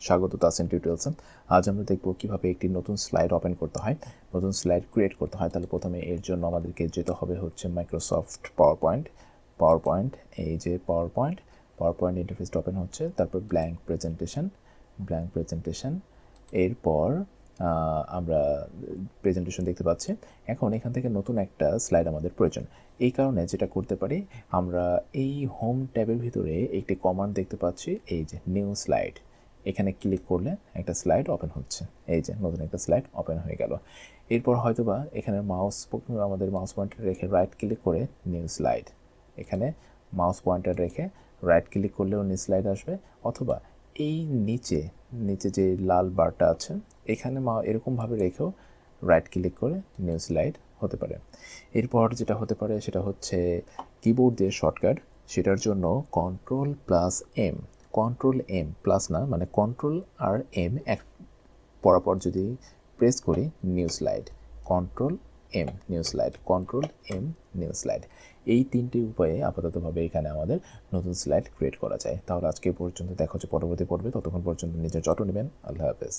স্বাগত তাসিন টিউটোরিয়ালসে। আজ আমরা দেখব কিভাবে একটি নতুন স্লাইড ওপেন করতে হয়, নতুন স্লাইড ক্রিয়েট করতে হয়। তাহলে প্রথমে এর জন্য আমাদেরকে যেতে হবে হচ্ছে মাইক্রোসফট পাওয়ারপয়েন্ট। এই যে পাওয়ারপয়েন্ট ইন্টারফেসটা ওপেন হচ্ছে, তারপর ব্ল্যাঙ্ক প্রেজেন্টেশন। এরপর আমরা প্রেজেন্টেশন দেখতে পাচ্ছি। এখন এখান থেকে নতুন একটা স্লাইড আমাদের প্রয়োজন। এই কারণে যেটা করতে পারি, আমরা এই হোম ট্যাবের ভিতরে একটি কমান্ড দেখতে পাচ্ছি, এই যে নিউ স্লাইড। এখানে ক্লিক করলে একটা স্লাইড ওপেন হচ্ছে। এই যে নতুন একটা স্লাইড ওপেন হয়ে গেল। এরপর হয়তোবা এখানে আমাদের মাউস পয়েন্টার রেখে রাইট ক্লিক করে নিউ স্লাইড, এখানে মাউস পয়েন্টার রেখে রাইট ক্লিক করলেও নিউ স্লাইড আসবে, অথবা এই নিচে যে লাল বারটা আছে এখানে এরকমভাবে রেখেও রাইট ক্লিক করে নিউ স্লাইড হতে পারে। এরপর যেটা হতে পারে সেটা হচ্ছে কিবোর্ড দিয়ে শর্টকাট, সেটার জন্য কন্ট্রোল এম প্লাস না, মানে কন্ট্রোল আর এম এক পরপর যদি প্রেস করি, new slide, control M new slide. এই তিনটি উপায়ে আপাততভাবে এখানে আমাদের নতুন স্লাইড ক্রিয়েট করা যায়। তাহলে আজকে পর্যন্ত দেখা হচ্ছে পরবর্তী পর্বে। ততক্ষণ পর্যন্ত নিজের যত্ন নেবেন। আল্লাহ হাফেজ।